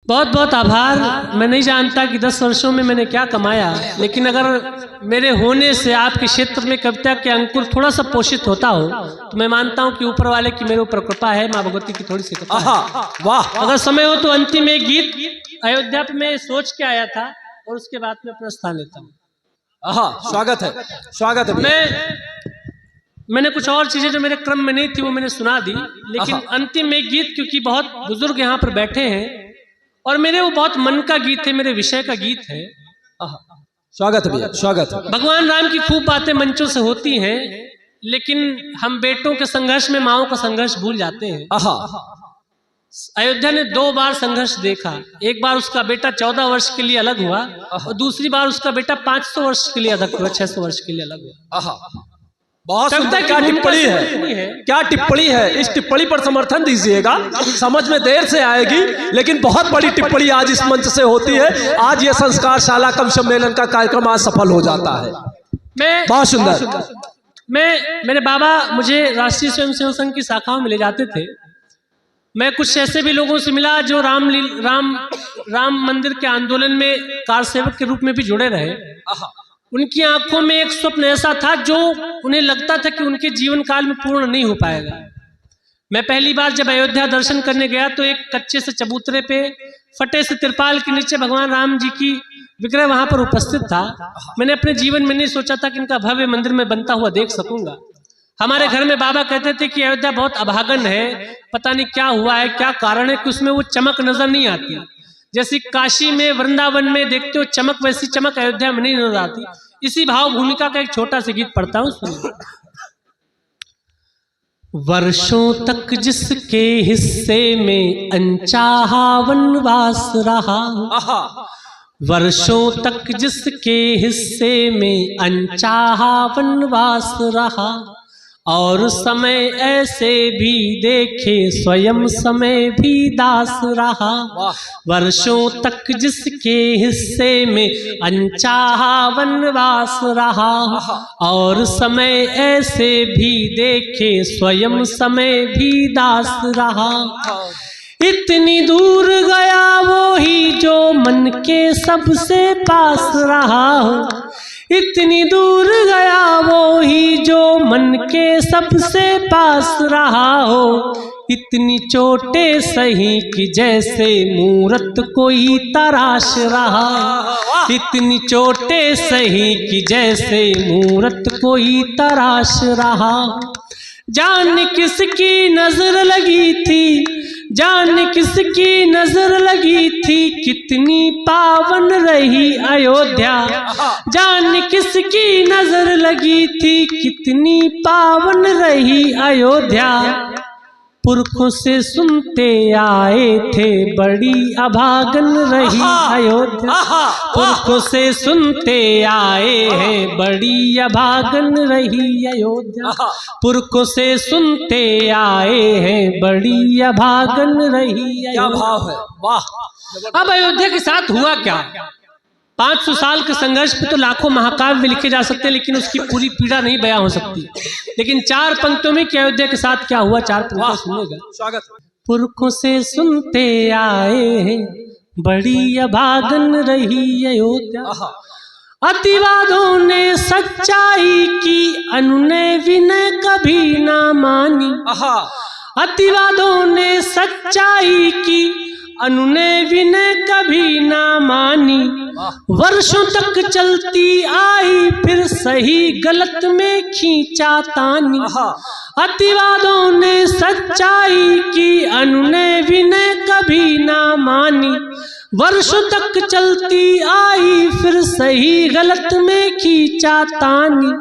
बहुत बहुत आभार। मैं नहीं जानता कि 10 वर्षों में मैंने क्या कमाया, लेकिन अगर मेरे होने से आपके क्षेत्र में कविता के अंकुर थोड़ा सा पोषित होता हो तो मैं मानता हूं कि ऊपर वाले की मेरे ऊपर कृपा है, माँ भगवती की थोड़ी सी कृपा है। वाह। अगर समय हो तो अंतिम एक गीत अयोध्या पे मैं सोच के आया था और उसके बाद में अपना स्थान लेता हूँ। स्वागत है, स्वागत है। मैंने कुछ और चीजें जो मेरे क्रम में नहीं थी वो मैंने सुना दी, लेकिन अंतिम एक गीत क्योंकि बहुत बुजुर्ग यहाँ पर बैठे हैं और मेरे वो बहुत मन का गीत है, मेरे विषय का गीत है। स्वागत है भैया, स्वागत। भगवान राम की खूब बातें मंचों से होती हैं, लेकिन हम बेटों के संघर्ष में माओं का संघर्ष भूल जाते हैं। अयोध्या ने 2 बार संघर्ष देखा। एक बार उसका बेटा 14 वर्ष के लिए अलग हुआ और दूसरी बार उसका बेटा 500 वर्ष के लिए अलग हुआ, 600 वर्ष के लिए अलग हुआ। बहुत सुंदर। क्या टिप्पणी है, क्या टिप्पणी है। इस टिप्पणी पर समर्थन दीजिएगा, समझ में देर से आएगी, लेकिन बहुत बड़ी टिप्पणी आज इस मंच से होती है। आज ये संस्कार शाला कवि सम्मेलन का कार्यक्रम आज सफल हो जाता है। बहुत सुंदर। मेरे बाबा मुझे राष्ट्रीय स्वयंसेवक संघ की शाखाओं में ले जाते थे। मैं कुछ ऐसे भी लोगों से मिला जो राम मंदिर के आंदोलन में कारसेवक के रूप में भी जुड़े रहे। उनकी आंखों में एक स्वप्न ऐसा था जो उन्हें लगता था कि उनके जीवन काल में पूर्ण नहीं हो पाएगा। मैं पहली बार जब अयोध्या दर्शन करने गया तो एक कच्चे से चबूतरे पे फटे से तिरपाल के नीचे भगवान राम जी की विग्रह वहां पर उपस्थित था। मैंने अपने जीवन में नहीं सोचा था कि इनका भव्य मंदिर में बनता हुआ देख सकूंगा। हमारे घर में बाबा कहते थे कि अयोध्या बहुत अभागन है, पता नहीं क्या हुआ है, क्या कारण है कि उसमें वो चमक नजर नहीं आती। जैसी काशी में वृंदावन में देखते हो चमक, वैसी चमक अयोध्या में नहीं नजर आती। इसी भाव भूमिका का एक छोटा सा गीत पढ़ता हूं, सुनिए। वर्षों तक जिसके हिस्से में अनचाहा वनवास रहा, वर्षों तक जिसके हिस्से में अनचाहा वनवास रहा, और समय ऐसे भी देखे स्वयं समय भी दास रहा। वर्षों तक जिसके हिस्से में अनचाहा वनवास रहा, और समय ऐसे भी देखे स्वयं समय भी दास रहा। इतनी दूर गया वो ही जो मन के सबसे पास रहा हो, इतनी दूर गया वो ही जो मन के सबसे पास रहा हो। इतनी चोटें सही कि जैसे मूरत कोई तराश रहा, इतनी चोटें सही कि जैसे मूरत कोई तराश रहा। जान किसकी नजर लगी थी, जान किसकी नजर लगी थी, कितनी पावन रही अयोध्या। जान किसकी नजर लगी थी, कितनी पावन रही अयोध्या। पुरखों से सुनते आए थे बड़ी अभागन रही अयोध्या। पुरखों से सुनते आए हैं बड़ी अभागन रही अयोध्या। पुरखों से सुनते आए हैं बड़ी अभागन रही अयोध्या। क्या भाव है, वाह। अब अयोध्या के साथ हुआ क्या? 500 साल के संघर्ष पे तो लाखों महाकाव्य लिखे जा सकते हैं, लेकिन उसकी पूरी पीड़ा नहीं बयां हो सकती। लेकिन 4 पंक्तियों में कि अयोध्या के साथ क्या हुआ, 4 पंक्तियां सुनेगा। स्वागत। पुरखों से सुनते आए हैं बड़ी अभागन रही अयोध्या। अतिवादों ने सच्चाई की, अनुनय विनय कभी ना मानी। अतिवादों ने सच्चाई की, अनुनय विनय कभी ना मानी। वर्षों तक चलती आई फिर सही गलत में खींचा तानी। अतिवादों ने सच्चाई की, अनुनय विनय कभी ना मानी। वर्षों तक चलती आई फिर सही गलत में खींचा तानी।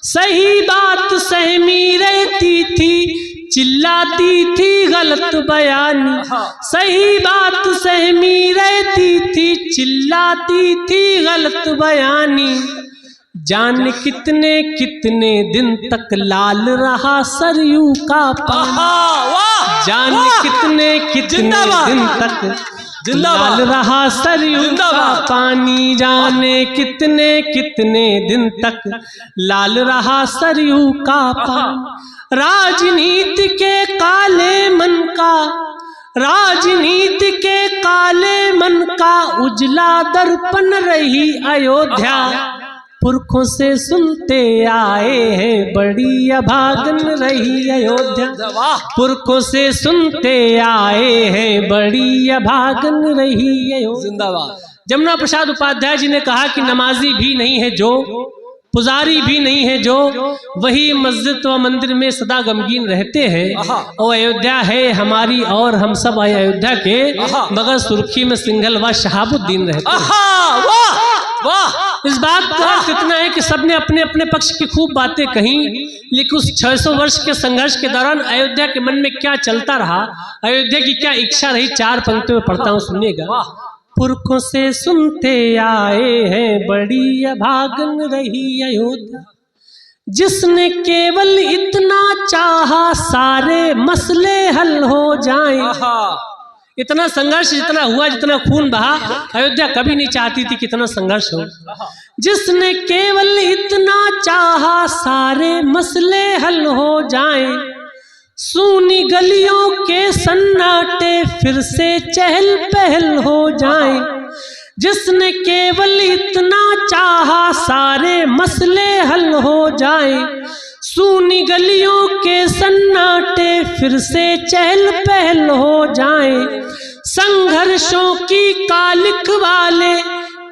सही बात सहमी रहती थी, चिल्लाती थी गलत बयानी। सही बात सहमी रहती थी, चिल्लाती थी गलत बयानी। जान कितने कितने दिन तक लाल रहा सरयू का पानी। जान कितने कितने दिन तक लाल रहा सरयू का पानी। जाने कितने कितने दिन तक लाल रहा सरयू का पानी। राजनीति के काले मन का, राजनीति के काले उजला दर्पण रही अयोध्या, पुरखों से सुनते आए हैं बड़ी अभागन रही अयोध्या, पुरखों से सुनते आए हैं बड़ी अभागन रही अयोध्या। जिंदाबाद। जमुना प्रसाद उपाध्याय जी ने कहा कि नमाजी भी नहीं है जो, पुजारी भी नहीं है जो, वही मस्जिद व मंदिर में सदा गमगीन रहते हैं। और अयोध्या है हमारी और हम सब अयोध्या के, मगर सुर्खी में सिंघल व शहाबुद्दीन रहते हैं। वाह। इस बात का अर्थ इतना है कि सबने अपने अपने पक्ष की खूब बातें कही, लेकिन उस 600 वर्ष के संघर्ष के दौरान अयोध्या के मन में क्या चलता रहा, अयोध्या की क्या इच्छा रही, 4 पंक्तियों में पढ़ता हूँ, सुनिएगा। पुरखों से सुनते आए हैं बड़ी अभागन रही अयोध्या, जिसने केवल इतना चाहा सारे मसले हल हो जाएं। इतना संघर्ष जितना हुआ, जितना खून बहा, अयोध्या कभी नहीं चाहती थी कितना संघर्ष हो। जिसने केवल इतना चाहा सारे मसले हल हो जाएं, सूनी गलियों के सन्नाटे फिर से चहल पहल हो जाएं। जिसने केवल इतना चाहा सारे मसले हल हो जाएं, सूनी गलियों के सन्नाटे फिर से चहल पहल हो जाएं। संघर्षों की कालिक वाले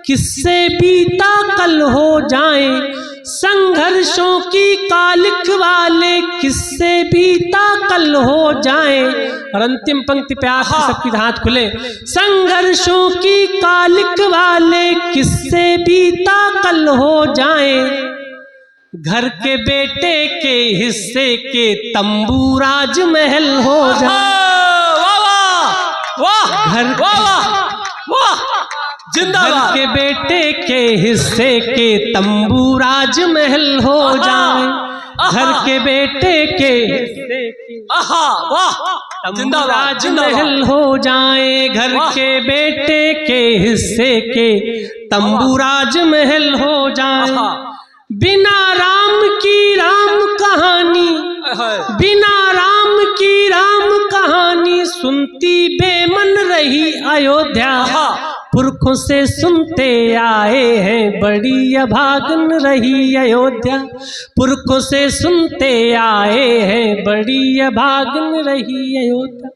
किससे बीता कल हो जाएं, संघर्षों की कालिक वाले किससे बीता कल हो जाएं। और अंतिम पंक्ति पे आके सबकी हाथ खुले, संघर्षों की कालिक वाले किससे बीता कल हो जाएं। घर के बेटे के हिस्से के तंबू राजमहल हो जाए। घर जिंदाबाद। के बेटे के हिस्से के तंबू राजमहल हो जाए, घर के बेटे के हिस्से के तंबू राजमहल हो जाए, घर के बेटे के हिस्से के तंबू राजमहल हो जाए। बिना राम की राम कहानी, बिना राम की राम कहानी सुनती बेमन रही अयोध्या, पुरखों से सुनते आए हैं बड़ी अभागन रही अयोध्या, पुरखों से सुनते आए हैं बड़ी अभागन रही अयोध्या।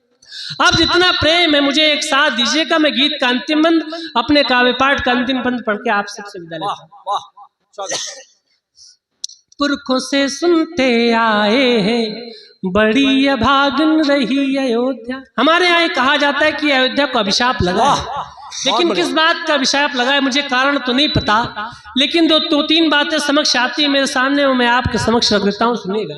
अब जितना प्रेम है मुझे एक साथ दीजिएगा, मैं गीत का अंतिम बंद, अपने काव्य पाठ का अंतिम बंद पढ़ के आप सबसे विदा लेता हूं। पुरखों से सुनते आए हैं बड़ी अभागन रही अयोध्या। हमारे यहाँ कहा जाता है कि अयोध्या को अभिशाप लगा है, लेकिन किस बात का अभिशाप लगा है मुझे कारण तो नहीं पता, लेकिन दो तीन बातें समक्ष आती है मेरे सामने, वो मैं आपके समक्ष रख देता हूँ, सुनिएगा।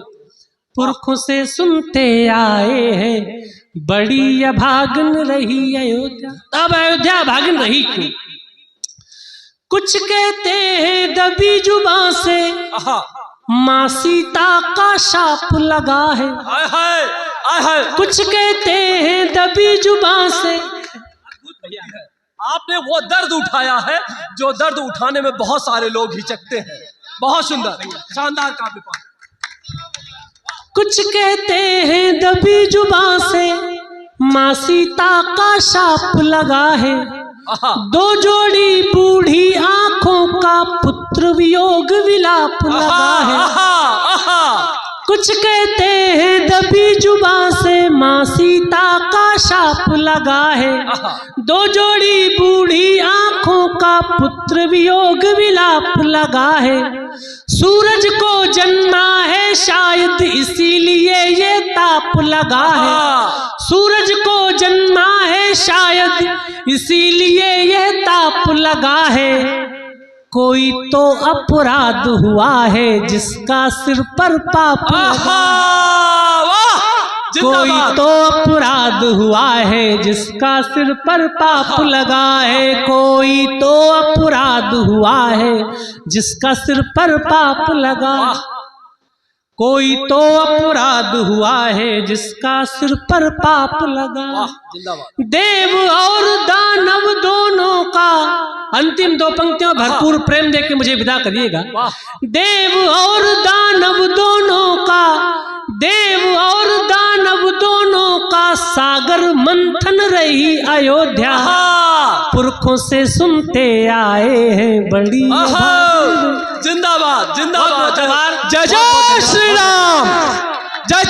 पुरखों से सुनते आए हैं बड़ी अभागन रही अयोध्या। अब अयोध्या अभागन रही क्यों? कुछ कहते हैं दबी जुबां से माँ सीता का शाप लगा है, कुछ कहते हैं दबी जुबां से। आपने वो दर्द उठाया है जो दर्द उठाने में बहुत सारे लोग हिचकते हैं। बहुत सुंदर, शानदार काव्य पाठ। कुछ कहते हैं दबी जुबां से माँ सीता का शाप लगा है, दो जोड़ी बूढ़ी आंखों का पुत्र वियोग विलाप लगा है। कुछ कहते हैं दबी जुबां से माँ सीता का शाप लगा है, दो जोड़ी बूढ़ी आंखों का पुत्र वियोग विलाप लगा है। सूरज को जन्मा है शायद इसीलिए ये ताप लगा है, सूरज को जन्मा है शायद इसीलिए ये ताप लगा है। कोई तो अपराध हुआ है जिसका सिर पर पाप लगा, कोई तो अपराध हुआ है जिसका सिर पर पाप लगा है, कोई तो अपराध हुआ है जिसका सिर पर पाप लगा, कोई तो अपराध हुआ है जिसका सिर पर पाप लगा। देव और दानव दोनों का, अंतिम दो पंक्तियों भरपूर प्रेम देके मुझे विदा करिएगा। देव और दानव दोनों का, देव और दानव दोनों का सागर मंथन रही अयोध्या, पुरखों से सुनते आए हैं बड़ी जिंदाबाद जिंदाबाद, जय जय श्री राम।